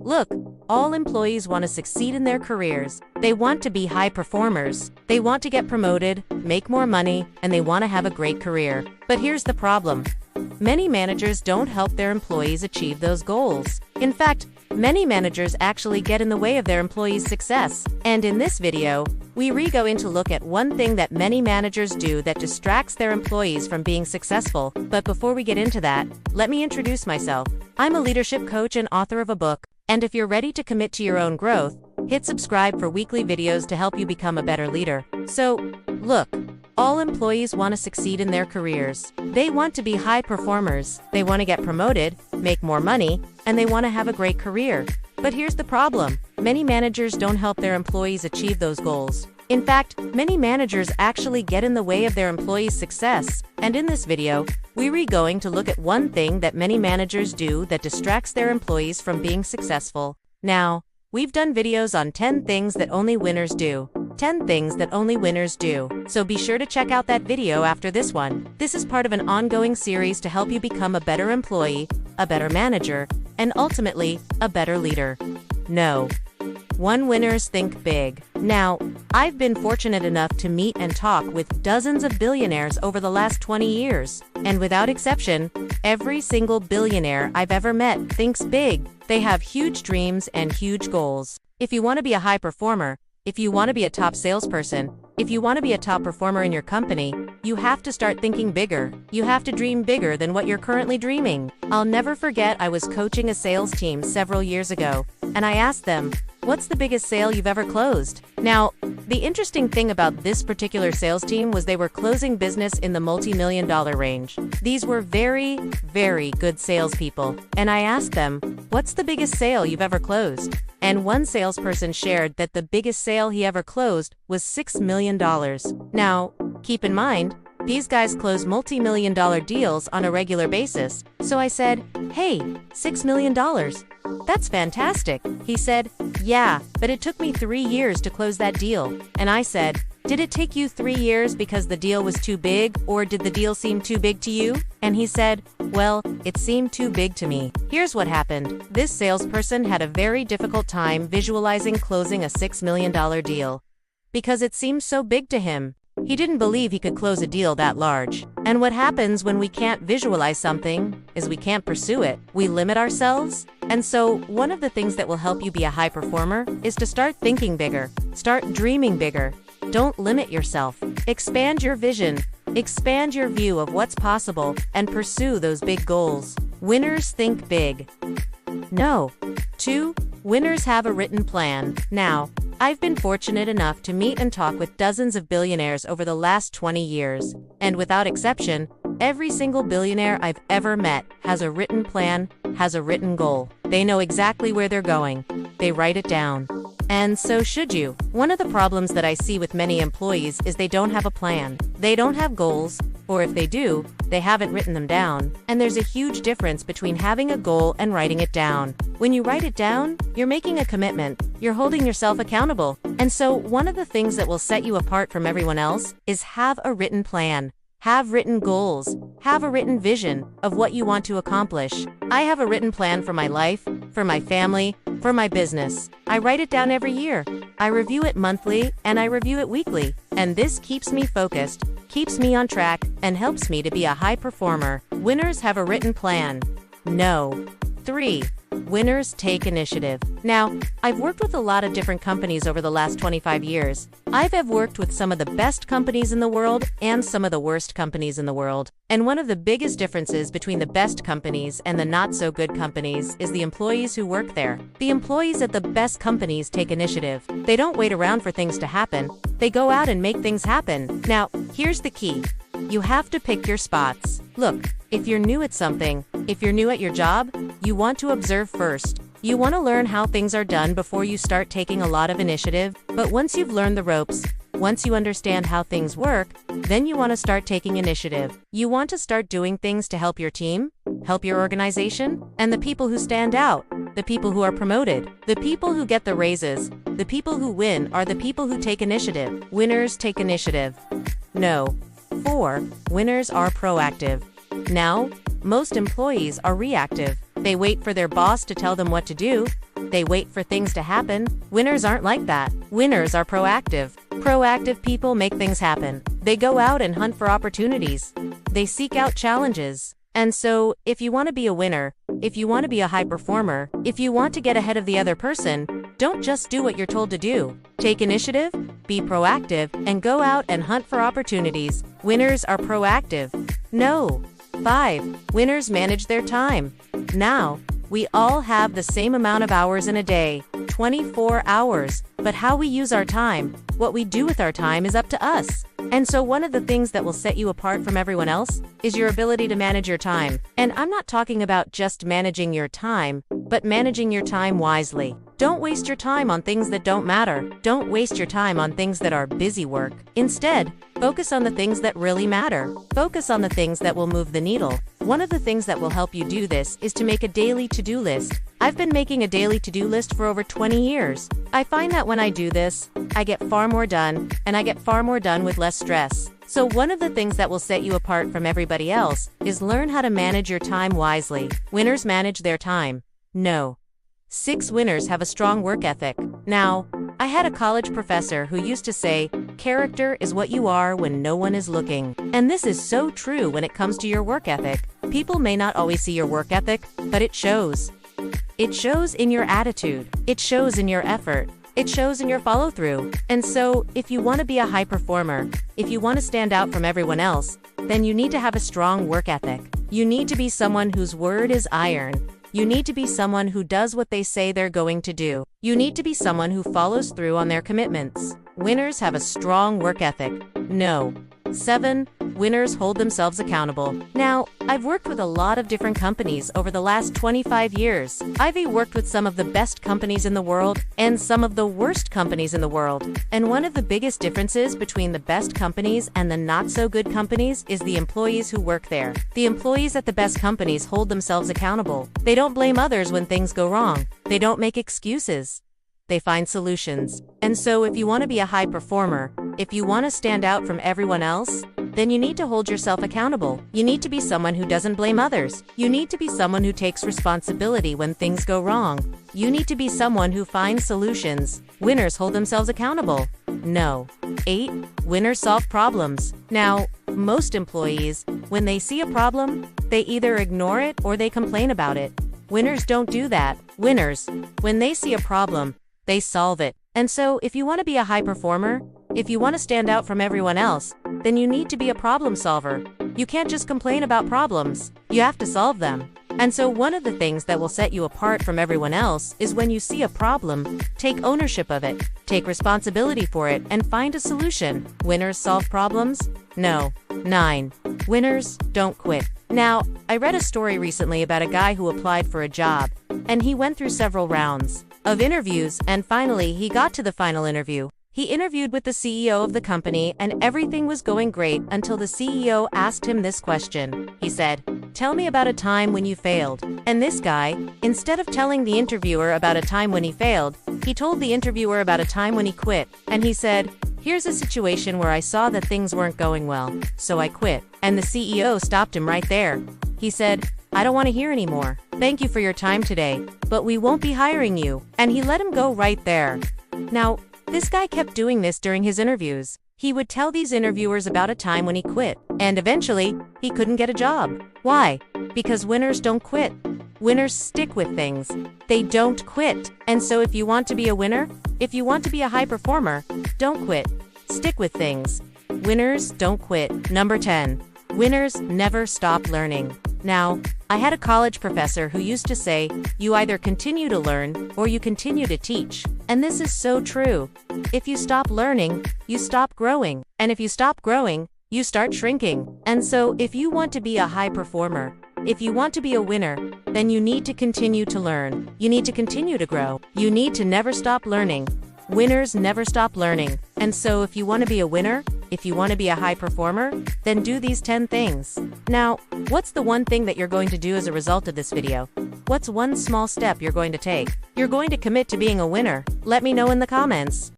Look, all employees want to succeed in their careers. They want to be high performers. They want to get promoted, make more money, and they want to have a great career. But here's the problem. Many managers don't help their employees achieve those goals. In fact, many managers actually get in the way of their employees' success. And in this video, we go in to look at one thing that many managers do that distracts their employees from being successful. But before we get into that, let me introduce myself. I'm a leadership coach and author of a book. And if you're ready to commit to your own growth, hit subscribe for weekly videos to help you become a better leader. So, look, all employees want to succeed in their careers. They want to be high performers, they want to get promoted, make more money, and they want to have a great career. But here's the problem. Many managers don't help their employees achieve those goals. In fact, many managers actually get in the way of their employees' success. And in this video, we're going to look at one thing that many managers do that distracts their employees from being successful. Now, we've done videos on 10 things that only winners do. 10 things that only winners do. So be sure to check out that video after this one. This is part of an ongoing series to help you become a better employee, a better manager, and ultimately, a better leader. No. 1. Winners think big. Now, I've been fortunate enough to meet and talk with dozens of billionaires over the last 20 years. And without exception, every single billionaire I've ever met thinks big. They have huge dreams and huge goals. If you want to be a high performer, if you want to be a top salesperson, if you want to be a top performer in your company, you have to start thinking bigger. You have to dream bigger than what you're currently dreaming. I'll never forget I was coaching a sales team several years ago, and I asked them, "What's the biggest sale you've ever closed?" Now, the interesting thing about this particular sales team was they were closing business in the multi-million-dollar range. These were very, very good salespeople, and I asked them, "What's the biggest sale you've ever closed?" And one salesperson shared that the biggest sale he ever closed was $6 million. Now, keep in mind, these guys close multi-million-dollar deals on a regular basis. So I said, "Hey, $6 million. That's fantastic." He said, "Yeah, but it took me 3 years to close that deal." And I said, "Did it take you 3 years because the deal was too big, or did the deal seem too big to you?" And he said, "Well, it seemed too big to me." Here's what happened. This salesperson had a very difficult time visualizing closing a $6 million deal because it seemed so big to him. He didn't believe he could close a deal that large. And what happens when we can't visualize something is we can't pursue it. We limit ourselves. And so, one of the things that will help you be a high performer is to start thinking bigger. Start dreaming bigger. Don't limit yourself. Expand your vision. Expand your view of what's possible and pursue those big goals. Winners think big. No. 2. Winners have a written plan. Now, I've been fortunate enough to meet and talk with dozens of billionaires over the last 20 years. And without exception, every single billionaire I've ever met has a written plan, has a written goal. They know exactly where they're going. They write it down. And so should you. One of the problems that I see with many employees is they don't have a plan. They don't have goals, or if they do, they haven't written them down. And there's a huge difference between having a goal and writing it down. When you write it down, you're making a commitment. You're holding yourself accountable. And so one of the things that will set you apart from everyone else is have a written plan. Have written goals. Have a written vision of what you want to accomplish. I have a written plan for my life, for my family, for my business. I write it down every year. I review it monthly, and I review it weekly. And this keeps me focused, keeps me on track, and helps me to be a high performer. Winners have a written plan. No. 3. Winners take initiative. Now, I've worked with a lot of different companies over the last 25 years. I've worked with some of the best companies in the world and some of the worst companies in the world. And one of the biggest differences between the best companies and the not-so-good companies is the employees who work there. The employees at the best companies take initiative. They don't wait around for things to happen. They go out and make things happen. Now, here's the key. You have to pick your spots. Look, if you're new at something, if you're new at your job, you want to observe first. You want to learn how things are done before you start taking a lot of initiative. But once you've learned the ropes, once you understand how things work, then you want to start taking initiative. You want to start doing things to help your team, help your organization, and the people who stand out, the people who are promoted, the people who get the raises, the people who win are the people who take initiative. Winners take initiative. No. 4. Winners are proactive. Now, most employees are reactive. They wait for their boss to tell them what to do. They wait for things to happen. Winners aren't like that. Winners are proactive. Proactive people make things happen. They go out and hunt for opportunities. They seek out challenges. And so, if you want to be a winner, if you want to be a high performer, if you want to get ahead of the other person, don't just do what you're told to do. Take initiative, be proactive, and go out and hunt for opportunities. Winners are proactive. No. 5. Winners manage their time. Now, we all have the same amount of hours in a day, 24 hours, but how we use our time, what we do with our time is up to us. And so one of the things that will set you apart from everyone else is your ability to manage your time. And I'm not talking about just managing your time, but managing your time wisely. Don't waste your time on things that don't matter. Don't waste your time on things that are busy work. Instead, focus on the things that really matter. Focus on the things that will move the needle. One of the things that will help you do this is to make a daily to-do list. I've been making a daily to-do list for over 20 years. I find that when I do this, I get far more done, and I get far more done with less stress. So one of the things that will set you apart from everybody else is learn how to manage your time wisely. Winners manage their time. No. 6 winners have a strong work ethic. Now, I had a college professor who used to say, character is what you are when no one is looking. And this is so true when it comes to your work ethic. People may not always see your work ethic, but it shows. It shows in your attitude. It shows in your effort. It shows in your follow-through. And so, if you want to be a high performer, if you want to stand out from everyone else, then you need to have a strong work ethic. You need to be someone whose word is iron. You need to be someone who does what they say they're going to do. You need to be someone who follows through on their commitments. Winners have a strong work ethic. No. 7. Winners hold themselves accountable. Now, I've worked with a lot of different companies over the last 25 years. I've worked with some of the best companies in the world and some of the worst companies in the world. And one of the biggest differences between the best companies and the not-so-good companies is the employees who work there. The employees at the best companies hold themselves accountable. They don't blame others when things go wrong. They don't make excuses. They find solutions. And so if you want to be a high performer, if you want to stand out from everyone else, then you need to hold yourself accountable. You need to be someone who doesn't blame others. You need to be someone who takes responsibility when things go wrong. You need to be someone who finds solutions. Winners hold themselves accountable. No. 8. Winners solve problems. Now, most employees, when they see a problem, they either ignore it or they complain about it. Winners don't do that. Winners, when they see a problem, they solve it. And so, if you want to be a high performer, if you want to stand out from everyone else, then you need to be a problem solver. You can't just complain about problems. You have to solve them. And so one of the things that will set you apart from everyone else is when you see a problem, take ownership of it, take responsibility for it, and find a solution. Winners solve problems? No. 9. Winners don't quit. Now, I read a story recently about a guy who applied for a job, and he went through several rounds of interviews, and finally he got to the final interview. He interviewed with the CEO of the company, and everything was going great until the CEO asked him this question. He said, "Tell me about a time when you failed." And this guy, instead of telling the interviewer about a time when he failed, he told the interviewer about a time when he quit. And he said, "Here's a situation where I saw that things weren't going well, so I quit." And the CEO stopped him right there. He said, "I don't want to hear anymore. Thank you for your time today, but we won't be hiring you." And he let him go right there. Now, this guy kept doing this during his interviews. He would tell these interviewers about a time when he quit, and eventually, he couldn't get a job. Why? Because winners don't quit. Winners stick with things. They don't quit. And so if you want to be a winner, if you want to be a high performer, don't quit. Stick with things. Winners don't quit. Number 10. Winners never stop learning. Now, I had a college professor who used to say, you either continue to learn or you continue to teach. And this is so true. If you stop learning, you stop growing. And if you stop growing, you start shrinking. And so if you want to be a high performer, if you want to be a winner, then you need to continue to learn. You need to continue to grow. You need to never stop learning. Winners never stop learning. And so if you want to be a winner, if you want to be a high performer, then do these 10 things. Now, what's the one thing that you're going to do as a result of this video? What's one small step you're going to take? You're going to commit to being a winner. Let me know in the comments.